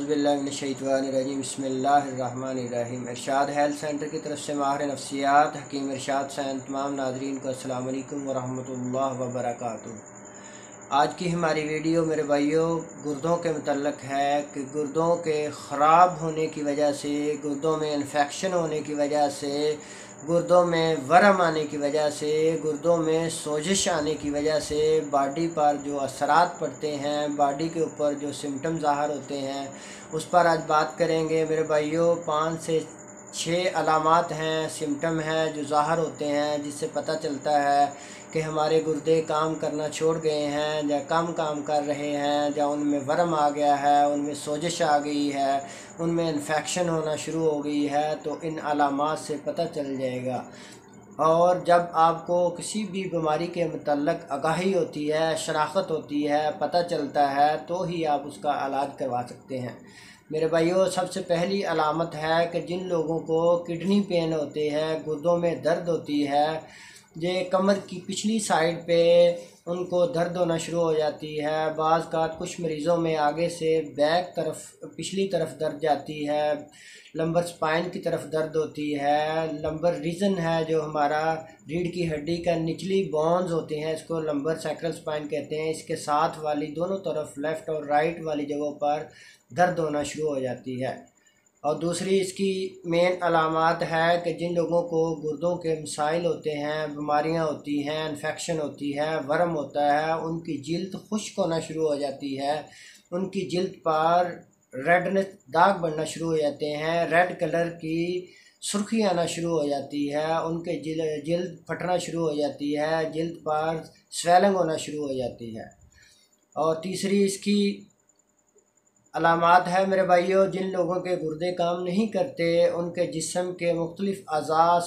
औज़ुबिल्लाहि मिनश्शैतानिर्रजीम बिस्मिल्लाहिर्रहमानिर्रहीम। इरशाद health centre की तरफ से माहिर नफ्सियात हकीम इरशाद सैन तमाम नाज़रीन को अस्सलाम वालेकुम वरहमतुल्लाहि वबरकातुहू। आज की हमारी वीडियो मेरे भाइयों गुर्दों के मुतल्लक है कि गुर्दों के ख़राब होने की वजह से, गुर्दों में इन्फेक्शन होने की वजह से, गुर्दों में वरम आने की वजह से, गुर्दों में सोजिश आने की वजह से बॉडी पर जो असरात पड़ते हैं, बॉडी के ऊपर जो सिम्टम ज़ाहिर होते हैं, उस पर आज बात करेंगे मेरे भाइयों। 5 से 6 अलामात हैं, सिम्टम हैं जो ज़ाहिर होते हैं, जिससे पता चलता है कि हमारे गुर्दे काम करना छोड़ गए हैं या कम काम कर रहे हैं, या उनमें वरम आ गया है, उनमें सोजिश आ गई है, उनमें इन्फेक्शन होना शुरू हो गई है। तो इन अलामात से पता चल जाएगा। और जब आपको किसी भी बीमारी के मुतल्लक आगाही होती है, शनाख्त होती है, पता चलता है, तो ही आप उसका इलाज करवा सकते हैं। मेरे भाइयों, सबसे पहली अलामत है कि जिन लोगों को किडनी पेन होते हैं, गुर्दों में दर्द होती है, ये कमर की पिछली साइड पे उनको दर्द होना शुरू हो जाती है। बाज़ का कुछ मरीज़ों में आगे से बैक तरफ, पिछली तरफ दर्द जाती है, लंबर स्पाइन की तरफ दर्द होती है। लंबर रीजन है जो हमारा रीढ़ की हड्डी का निचली बोन्स होते हैं, इसको लंबर सैक्रल स्पाइन कहते हैं। इसके साथ वाली दोनों तरफ, लेफ़्ट और राइट वाली जगहों पर दर्द होना शुरू हो जाती है। और दूसरी इसकी मेन अलामात है कि जिन लोगों को गुर्दों के मसाइल होते हैं, बीमारियां होती हैं, इन्फेक्शन होती है, वरम होता है, उनकी जिल्द खुश्क होना शुरू हो जाती है, उनकी जिल्द पर रेडनेस, दाग बनना शुरू हो जाते हैं, रेड कलर की सुर्खी आना शुरू हो जाती है, उनके जिल्द फटना शुरू हो जाती है, जिल्द पर स्वेलिंग होना शुरू हो जाती है। और तीसरी इसकी अलामात है मेरे भाइयों, जिन लोगों के गुर्दे काम नहीं करते, उनके जिस्म के मुख्तलिफ़ अज़ा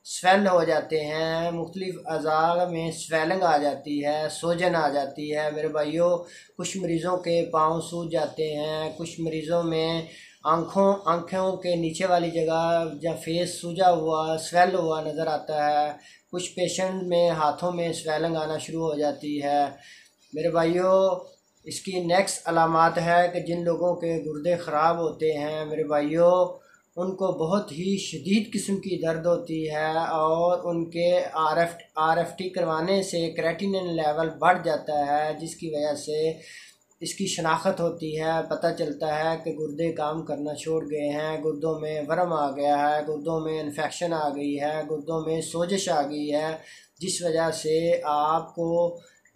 स्वेल हो जाते हैं, मुख्तलिफ़ अज़ा में स्वेलिंग आ जाती है, सोजन आ जाती है। मेरे भाइयों, कुछ मरीज़ों के पाँव सूज जाते हैं, कुछ मरीज़ों में आँखों के नीचे वाली जगह या फेस सूजा हुआ, स्वेल हुआ नज़र आता है। कुछ पेशेंट में हाथों में स्वेलिंग आना शुरू हो जाती है। मेरे भाइयों, इसकी नेक्स्ट अलामात है कि जिन लोगों के गुर्दे ख़राब होते हैं मेरे भाइयों, उनको बहुत ही शदीद किस्म की दर्द होती है, और उनके RFT करवाने से क्रेटिनिन लेवल बढ़ जाता है, जिसकी वजह से इसकी शनाख्त होती है। पता चलता है कि गुर्दे काम करना छोड़ गए हैं, गुर्दों में वरम आ गया है, गुर्दों में इन्फेक्शन आ गई है, गुर्दों में सोजिश आ गई है, जिस वजह से आपको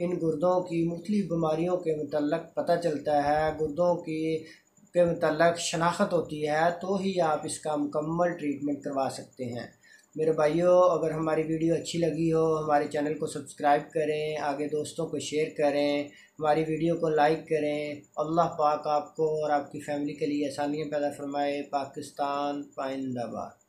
इन गुर्दों की मुख्तलिफ़ बीमारियों के मुतल्लक पता चलता है, गुर्दों के मुतल्लक शनाख्त होती है, तो ही आप इसका मुकम्मल ट्रीटमेंट करवा सकते हैं। मेरे भाइयों, अगर हमारी वीडियो अच्छी लगी हो, हमारे चैनल को सब्सक्राइब करें, आगे दोस्तों को शेयर करें, हमारी वीडियो को लाइक करें। अल्लाह पाक आपको और आपकी फ़ैमिली के लिए आसानियाँ पैदा फरमाए। पाकिस्तान जिंदाबाद।